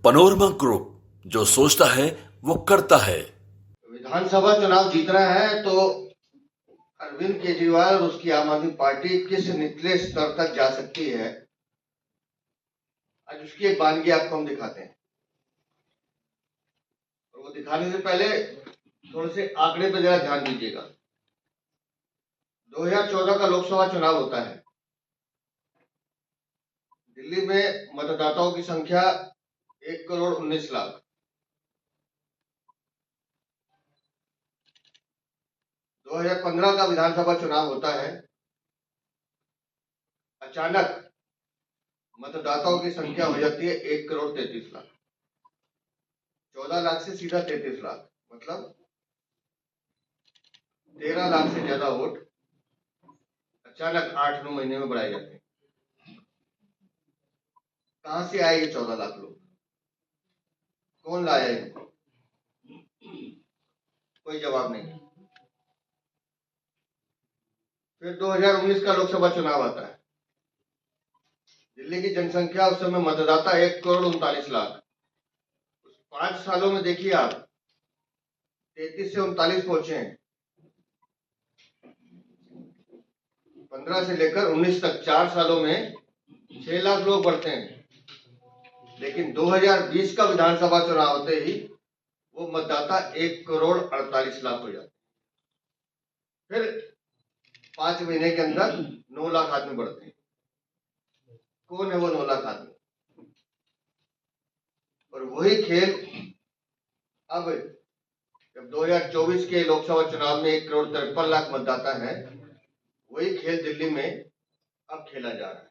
Panorama group, जो सोचता है वो करता है। विधानसभा चुनाव जीतना है तो अरविंद केजरीवाल और उसकी आम आदमी पार्टी किस निचले स्तर तक जा सकती है, आज उसकी एक वानगी आपको हम दिखाते हैं। और वो दिखाने से पहले थोड़े से आंकड़े पे जरा ध्यान दीजिएगा। 2014 का लोकसभा चुनाव होता है। दिल्ली में मतदाताओं की संख्या 1,19,00,000। 2015 का विधानसभा चुनाव होता है। अचानक मतदाताओं की संख्या हो जाती है 1,33,00,000। 14 लाख से सीधा 33 लाख, मतलब 13 लाख से ज्यादा वोट अचानक 8-9 महीने में बढ़ाए जाते हैं। कहां से आए ये 14 लाख लोग? कौन लाया इनको? कोई जवाब नहीं। फिर 2019 का लोकसभा चुनाव आता है। दिल्ली की जनसंख्या उस समय मतदाता 1,39,00,000। 5 सालों में देखिए आप 33 से 39 पहुंचे हैं। 15 से लेकर 19 तक 4 सालों में 6 लाख लोग बढ़ते हैं। लेकिन 2020 का विधानसभा चुनाव होते ही वो मतदाता 1,48,00,000 हो जाते। फिर 5 महीने के अंदर 9 लाख आदमी बढ़ते हैं। कौन है वो 9 लाख आदमी? और वही खेल अब जब 2024 के लोकसभा चुनाव में 1,53,00,000 मतदाता है, वही खेल दिल्ली में अब खेला जा रहा है।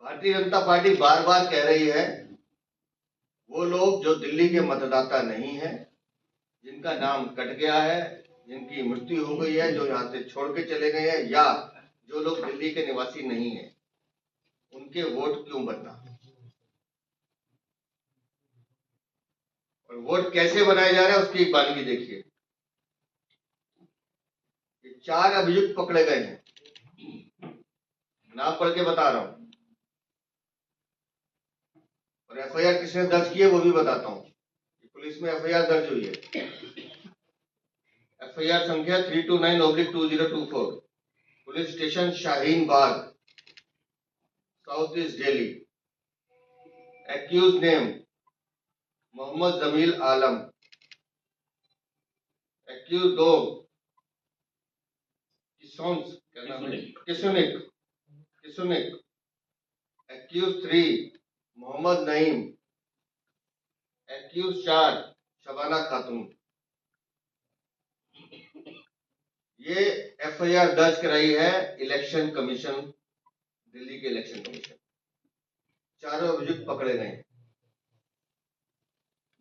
भारतीय जनता पार्टी बार बार कह रही है वो लोग जो दिल्ली के मतदाता नहीं है, जिनका नाम कट गया है, जिनकी मृत्यु हो गई है, जो यहाँ से छोड़ के चले गए हैं, या जो लोग दिल्ली के निवासी नहीं है, उनके वोट क्यों बनना? और वोट कैसे बनाए जा रहे हैं उसकी एक वानगी देखिए। 4 अभियुक्त पकड़े गए हैं, नाम पढ़ के बता रहा हूं, और एफआईआर किसने दर्ज की है वो भी बताता हूं। पुलिस में एफआईआर दर्ज हुई है। एफआईआर संख्या 329/2024, police station Shaheen Bagh, south east Delhi. Accused name Mohammad Jameel Alam. Accused 2 किसुनिक। एक्यूज 3 मोहम्मद नईम। एक्यूज 4 शबाना खातून। ये एफआईआर दर्ज कराई है इलेक्शन कमीशन, दिल्ली के इलेक्शन कमीशन। चारों अभियुक्त पकड़े गए।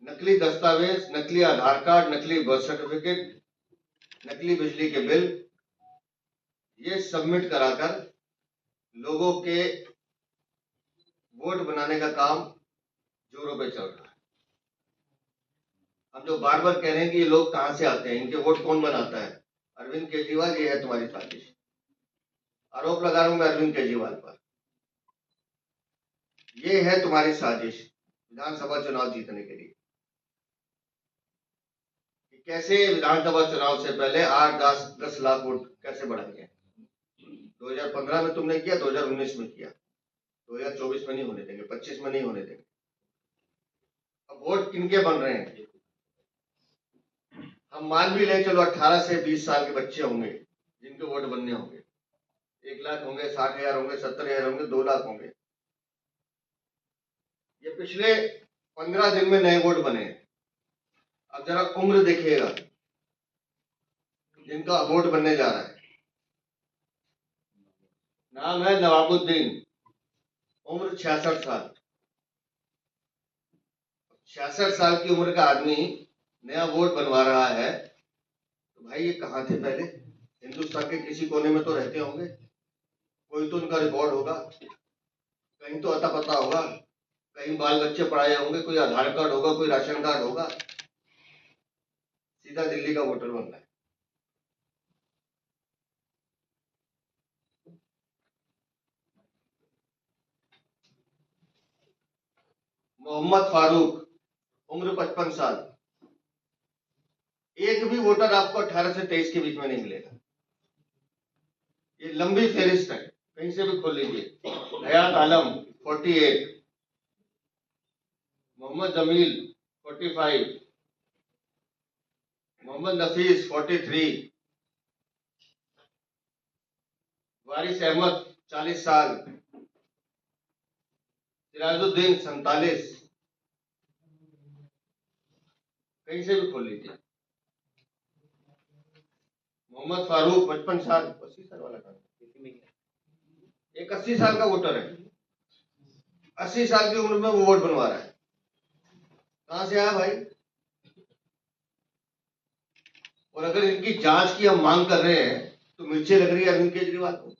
नकली दस्तावेज, नकली आधार कार्ड, नकली बर्थ सर्टिफिकेट, नकली बिजली के बिल, ये सबमिट कराकर लोगों के वोट बनाने का काम जोरों पे चल रहा है। हम जो बार बार कह रहे हैं कि ये लोग कहां से आते हैं, इनके वोट कौन बनाता है? अरविंद केजरीवाल, ये है तुम्हारी साजिश। आरोप लगा रहा हूं मैं अरविंद केजरीवाल पर। ये है तुम्हारी साजिश विधानसभा चुनाव जीतने के लिए। कैसे विधानसभा चुनाव से पहले 8-10 लाख वोट कैसे बढ़ाएंगे? 2015 में तुमने किया, 2019 में किया, 2024 में नहीं होने देंगे, 25 में नहीं होने देंगे। अब वोट किनके बन रहे हैं? हम मान भी ले चलो 18 से 20 साल के बच्चे होंगे जिनके वोट बनने होंगे। 1 लाख होंगे, 60,000 होंगे, 70,000 होंगे, 2 लाख होंगे। ये पिछले 15 दिन में नए वोट बने। अब जरा उम्र देखिएगा जिनका वोट बनने जा रहा है। नाम है नवाबुद्दीन, उम्र 66 साल। 66 साल की उम्र का आदमी नया वोट बनवा रहा है, तो भाई ये कहां थे पहले? हिंदुस्तान के किसी कोने में तो रहते होंगे, कोई तो उनका रिकॉर्ड होगा, कहीं तो अता पता होगा, कहीं बाल बच्चे पढ़ाए होंगे, कोई आधार कार्ड होगा, कोई राशन कार्ड होगा। सीधा दिल्ली का वोटर बनना है। मोहम्मद फारूक, उम्र 55 साल। एक भी वोटर आपको 18 से 23 के बीच में नहीं मिलेगा। ये लंबी फेरिस्त है, कहीं से भी खोल लीजिए। हयात आलम 48, मोहम्मद जमील 45, मोहम्मद नफीस 43, वारिस अहमद 40 साल, सिराजुद्दीन 47, कहीं से भी खोल लीजिए। मोहम्मद फारूक 55 साल, 80 साल वाला कहाँ? एक 80 साल का वोटर है, 80 साल की उम्र में वो वोट बनवा रहा है। कहां से आया भाई? और अगर इनकी जांच की हम मांग कर रहे हैं तो मिर्ची लग रही है अरविंद केजरीवाल को।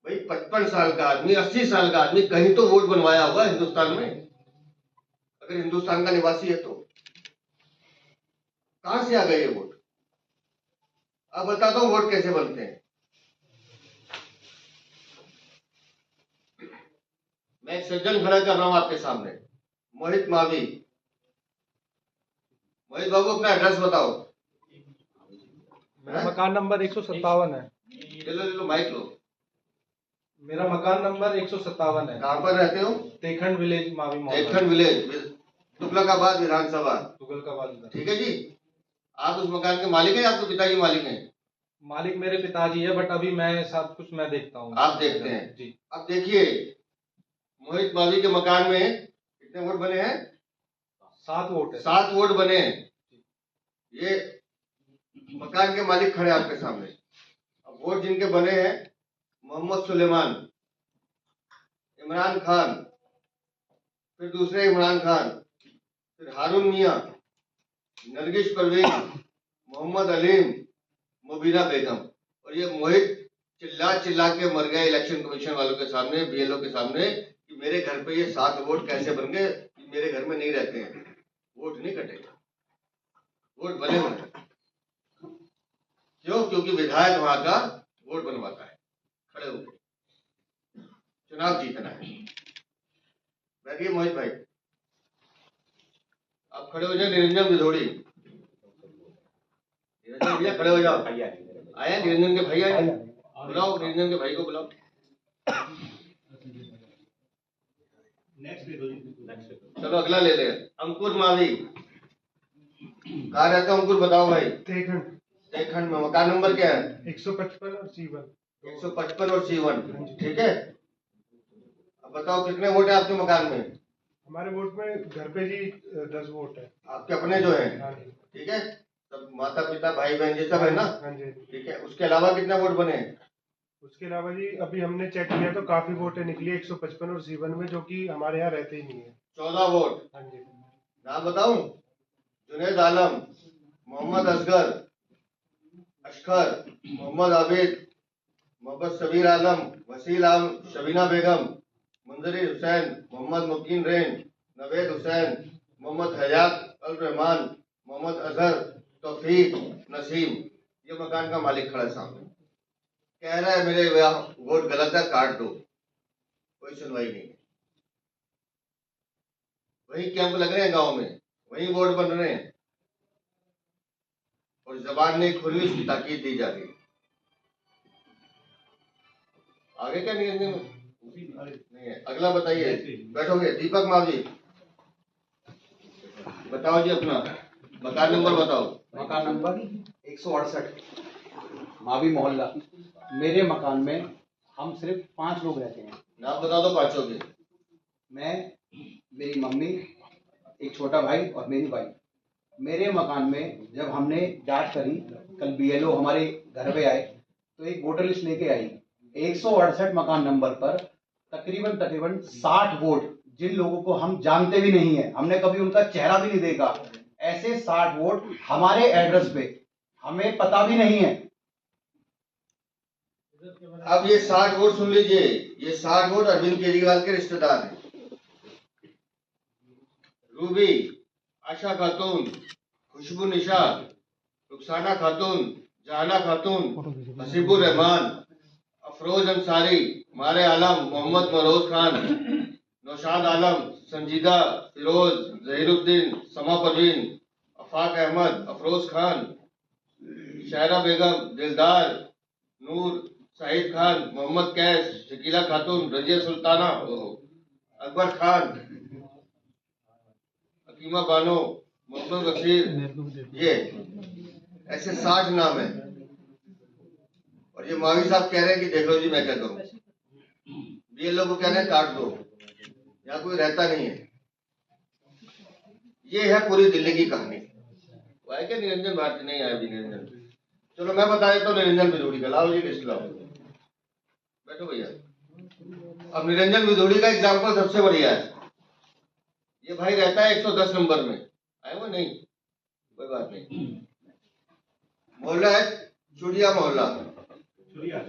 भाई 55 साल का आदमी, 80 साल का आदमी कहीं तो वोट बनवाया होगा हिंदुस्तान में, अगर हिंदुस्तान का निवासी है तो। कहां से आ गए ये वोट? अब बताता हूं वोट कैसे बनते हैं। मैं एक सज्जन खड़ा कर रहा हूं आपके सामने, मोहित मावी। मोहित बाबू अपना एड्रेस बताओ। मेरा मकान नंबर 157 है। ले लो माइक लो। मेरा मकान नंबर 157 है। कहां पर रहते हो? तेखंड विलेज, मावी मोहल्ला। तेखंड विलेज, तुगलकाबाद विधानसभा। तुगलकाबाद। ठीक है जी। आप उस मकान के मालिक हैं, आपके पिताजी मालिक हैं? मालिक मेरे पिताजी है, बट अभी मैं सब कुछ मैं देखता हूँ। आप देखते हैं जी। अब देखिए, मोहित मावी के मकान में कितने वोट बने हैं? 7 वोट है। 7 वोट बने हैं। ये मकान के मालिक खड़े आपके सामने। अब वोट जिनके बने हैं, मोहम्मद सुलेमान, इमरान खान, फिर दूसरे इमरान खान, फिर हारून मियां, नरगिस परवीन, मोहम्मद अलीम, मुबीना बेगम। और ये मोहित चिल्ला चिल्ला के मर गया इलेक्शन कमीशन वालों के सामने, बीएलओ के सामने, कि मेरे घर पे ये 7 वोट कैसे बन गए, मेरे घर में नहीं रहते हैं। वोट नहीं कटेगा, वोट बने हुए हैं। क्यों? क्योंकि विधायक वहां का वोट बनवाता है खड़े होकर। चुनाव जीतना है। बैठिए मोहित भाई, आप खड़े हो जाए। निरंजन विधोड़ी, निरंजन भैया खड़े हो जाओ। आया निरंजन के भाई आए, बुलाओ निरंजन के भाई को बुलाओ। चलो अगला ले ले। अंकुर मावी, कहाँ रहते हो अंकुर? बताओ भाई। तेखंड। तेखंड में। मकान नंबर क्या है? 155 और C1। 155 और C1। ठीक है। अब बताओ कितने वोट है आपके मकान में? हमारे वोट में घर पे जी 10 वोट है। आपके अपने जो है? ठीक है। सब माता पिता भाई बहन ये सब है ना? हाँ जी। ठीक है। उसके अलावा कितने वोट बने? उसके अलावा जी अभी हमने चेक किया तो काफी वोटें निकली 155 और C1 में, जो कि हमारे यहाँ रहते ही नहीं है। 14 वोट। हाँ जी। नाम बताऊं? जुनेद आलम, मोहम्मद असगर, अशकर, मोहम्मद आबिद, मोहम्मद सबीर आलम, वसील आलम, शबीना बेगम, मुंजरी हुसैन, मोहम्मद मुकीन रेन, नवेद हुसैन, मोहम्मद हयात अल रहमान, मोहम्मद अजहर, तौफीक, नसीम। ये मकान का मालिक खड़ा है सामने, कह रहा है मेरे वोट गलत है, काट दो। कोई सुनवाई नहीं है। वही कैंप लग रहे हैं गांव में, वही वोट बन रहे हैं, और जबान नहीं खुली, उसकी ताकीद दी जा रही है। आगे क्या निकलने में नहीं है। अगला बताइए, बैठोगे। दीपक मावी, बताओ जी अपना मकान नंबर बताओ। मकान नंबर 168, मावी मोहल्ला। मेरे मकान में हम सिर्फ 5 लोग रहते हैं। नाम बता दो पांचों के। मैं, मेरी मम्मी, एक छोटा भाई और मेरी वाइफ। मेरे मकान में जब हमने जांच करी, कल बीएलओ हमारे घर पे आए तो एक वोटर लिस्ट लेके आई। 168 मकान नंबर पर तकरीबन 60 वोट, जिन लोगों को हम जानते भी नहीं है, हमने कभी उनका चेहरा भी नहीं देखा, ऐसे 60 वोट हमारे एड्रेस पे हमें पता भी नहीं है। अब ये 60 वोट सुन लीजिए, ये 60 वोट अरविंद केजरीवाल के रिश्तेदार हैं। रूबी, आशा खातून, खुशबू निशाद, रुखसाना खातून, जहाना खातून, हसीबुर रहमान, अफरोज अंसारी, मारे आलम, मोहम्मद मरोज खान, नौशाद आलम, संजीदा, फिरोज, जहीरुद्दीन, समा परवीन, अफाक अहमद, अफरोज खान, शायरा बेगम, दिलदार, नूर, शाहिद खान, मोहम्मद कैस, शकीला खातून, रजिया सुल्ताना, अकबर खान, हकीमा बानो, मोहम्मद बशीर, ये ऐसे 60 नाम है। और ये मावी साहब कह रहे हैं कि देख लो जी मैं क्या करूं। बीएलओ को कह रहे हैं काट दो, यहाँ कोई रहता नहीं है। ये है पूरी दिल्ली की कहानी। वो है क्या निरंजन भारती? नहीं आया अभी निरंजन। चलो मैं बता देता हूँ निरंजन बिधूड़ी का। लाओ जी लिस्ट लाओ, बैठो भैया। अब निरंजन बिधूड़ी का एग्जाम्पल सबसे बढ़िया है। ये भाई रहता है 110 नंबर में, आए वो नहीं, कोई बात नहीं। मोहल्ला है चुड़िया मोहल्ला, छुरिया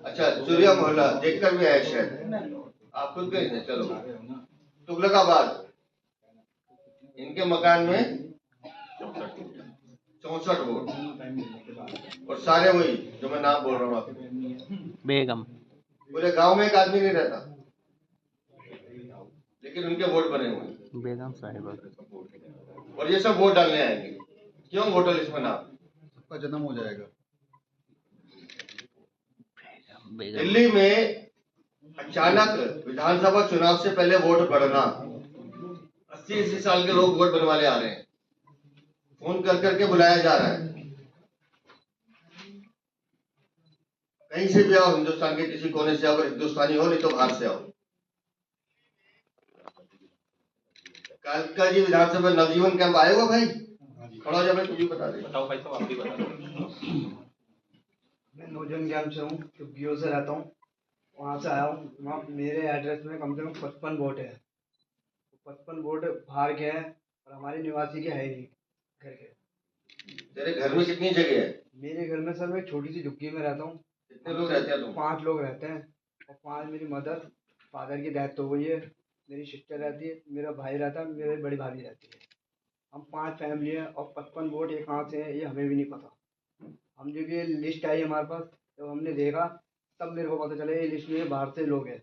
अच्छा चुरिया मोहल्ला देखकर भी आया शायद, आप खुद गए थे। चलो तुगलकाबाद, इनके मकान में 64 वोट और सारे वही जो मैं नाम बोल रहा हूँ आपको। बेगम, पूरे गांव में एक आदमी नहीं रहता, लेकिन उनके वोट बने हुए हैं। बेगम साहिबा, और ये सब वोट डालने आएंगे। क्यों? वोटर लिस्ट में नाम, सबका जन्म हो जाएगा। बेगम, दिल्ली में अचानक विधानसभा चुनाव से पहले वोट बढ़ना, 80 साल के लोग वोट बनवाने आ रहे हैं, फोन कर करके बुलाया जा रहा है। कहीं से भी आओ, हिंदुस्तान के किसी कोने से आओ, अगर हिंदुस्तानी हो नहीं तो बाहर से आओ। कालका जी विधानसभा नवजीवन कैंप आएगा भाई, खड़ा हो जा भाई, तुझे बता दे। बताओ भाई साहब, आप भी बता दो। मैं नौजवान कैंप से हूँ, तो बीओ से रहता हूँ, वहाँ से आया हूँ। वहाँ मेरे एड्रेस में कम से कम 55 वोट है। 55 वोट बाहर के हैं और हमारे निवासी के है नहीं घर के। तेरे घर में कितनी जगह है? मेरे घर में सर मैं एक छोटी सी झुग्गी में रहता हूँ। कितने लोग रहते हैं तुम? 5 लोग रहते हैं और 5 मेरी मदर, फादर की डेथ हो गई है, मेरी सिस्टर रहती है, मेरा भाई रहता है, मेरी बड़ी भाभी रहती है। हम 5 फैमिली हैं और 55 वोट ये कहाँ से है ये हमें भी नहीं पता। हम जब ये लिस्ट आई हमारे पास, जब हमने देखा तब मेरे को पता चला ये लिस्ट में बाहर से लोग हैं।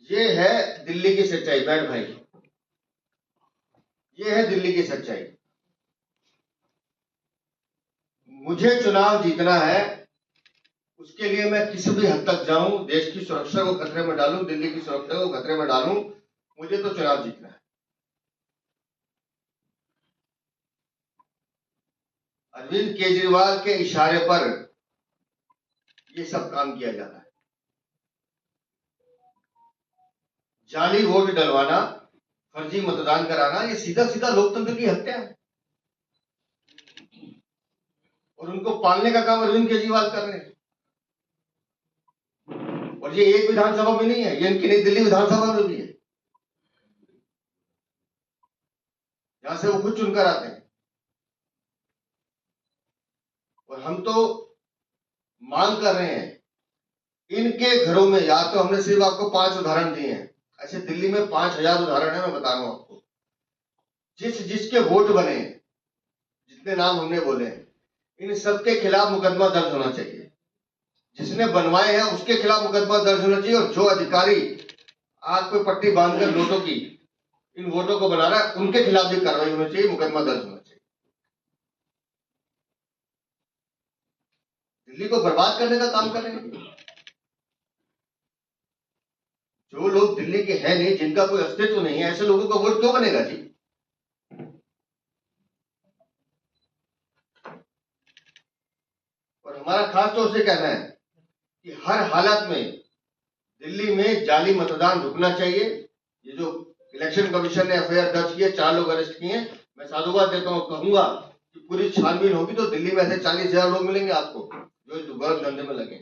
ये है दिल्ली की सच्चाई। बैठ भाई, ये है दिल्ली की सच्चाई। मुझे चुनाव जीतना है, उसके लिए मैं किसी भी हद तक जाऊं, देश की सुरक्षा को खतरे में डालूं, दिल्ली की सुरक्षा को खतरे में डालूं, मुझे तो चुनाव जीतना है। अरविंद केजरीवाल के इशारे पर ये सब काम किया जा रहा है। जाली वोट डलवाना, फर्जी मतदान कराना, ये सीधा सीधा लोकतंत्र की हत्या है। और उनको पालने का काम अरविंद केजरीवाल कर रहे हैं। और ये एक विधानसभा में नहीं है, ये इनकी नई दिल्ली विधानसभा में भी है, जहां से वो खुद चुनकर आते हैं। और हम तो मांग कर रहे हैं, इनके घरों में, या तो हमने सिर्फ आपको 5 उदाहरण दिए हैं, ऐसे दिल्ली में 5000 उदाहरण है। मैं बता रहा हूं आपको, जिसके वोट बने, जितने नाम हमने बोले, इन सबके खिलाफ मुकदमा दर्ज होना चाहिए। जिसने बनवाए हैं उसके खिलाफ मुकदमा दर्ज होना चाहिए। और जो अधिकारी आग पे पट्टी बांधकर नोटों की इन वोटों को बना रहा है, उनके खिलाफ भी कार्रवाई होनी चाहिए, मुकदमा दर्ज होना चाहिए। दिल्ली को बर्बाद करने का काम कर रहे हैं जो लोग दिल्ली के हैं नहीं, जिनका कोई अस्तित्व नहीं है, ऐसे लोगों का वोट क्यों बनेगा जी? और हमारा खास तौर से कहना है कि हर हालत में दिल्ली में जाली मतदान रुकना चाहिए। ये जो इलेक्शन कमीशन ने एफआईआर दर्ज की है, 4 लोग अरेस्ट किए, मैं साधुवाद देता हूं, कहूंगा कि पूरी छानबीन होगी तो दिल्ली में ऐसे 40,000 लोग मिलेंगे आपको जो इस गलत धंधे में लगे।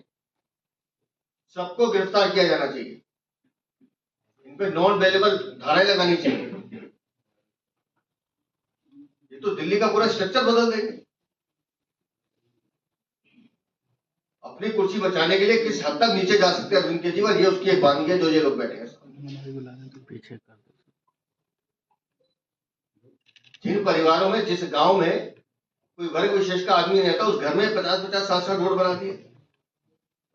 सबको गिरफ्तार किया जाना चाहिए, इन पे नॉन बेलेबल धाराएं लगानी चाहिए। ये तो दिल्ली का पूरा स्ट्रक्चर बदल देंगे। अपनी कुर्सी बचाने के लिए किस हद तक नीचे जा सकते हैं अरविंद केजरीवाल, ये उसकी एक बानी है जो ये लोग बैठे हैं। पीछे कर दो। जिन परिवारों में, जिस गांव में कोई वर्ग विशेष का आदमी रहता, उस घर में 50-50, 60-60 वोट बना दिए।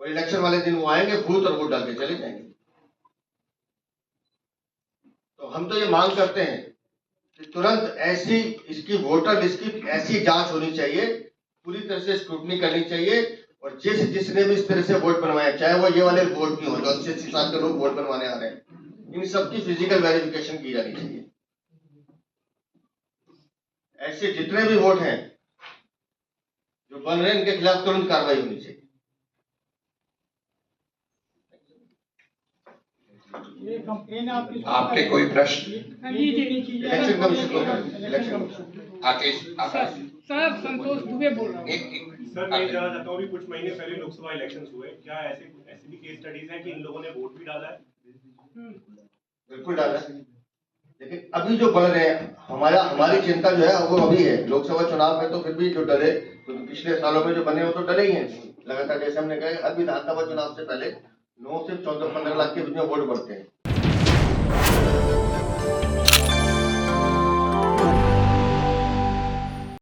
और इलेक्शन वाले दिन वो आएंगे बूथ और वोट डाल के चले जाएंगे। तो हम तो ये मांग करते हैं कि तुरंत ऐसी इसकी वोटर लिस्ट की ऐसी जांच होनी चाहिए, पूरी तरह से स्क्रूटनी करनी चाहिए, और जिसने भी इस तरह से वोट बनवाया, चाहे वो ये वाले वोट भी हो जो 80 साल के लोग वोट बनवाने आ रहे हैं, इन सबकी फिजिकल वेरिफिकेशन की जानी चाहिए। ऐसे जितने भी वोट हैं जो बन रहे हैं इनके खिलाफ तुरंत कार्रवाई होनी चाहिए। आपके कोई प्रश्न? इलेक्शन कमीशन को करें, इलेक्शन कमीशन। आकेश सर संतोष दुबे बोल रहा हूँ। सर मैं जानना चाहता हूँ, अभी कुछ महीने पहले लोकसभा इलेक्शंस हुए, क्या ऐसी भी केस स्टडीज हैं कि इन लोगों ने वोट भी डाला है? बिल्कुल डाला है, लेकिन अभी जो बढ़ रहे हैं, हमारी चिंता जो है वो अभी है। लोकसभा चुनाव में तो फिर भी जो डरे, तो पिछले सालों में जो बने वो तो डले ही हैं लगातार। जैसे हमने कहा, हर विधानसभा चुनाव से पहले 9 से 14-15 लाख के बीच में वोट बढ़ते हैं।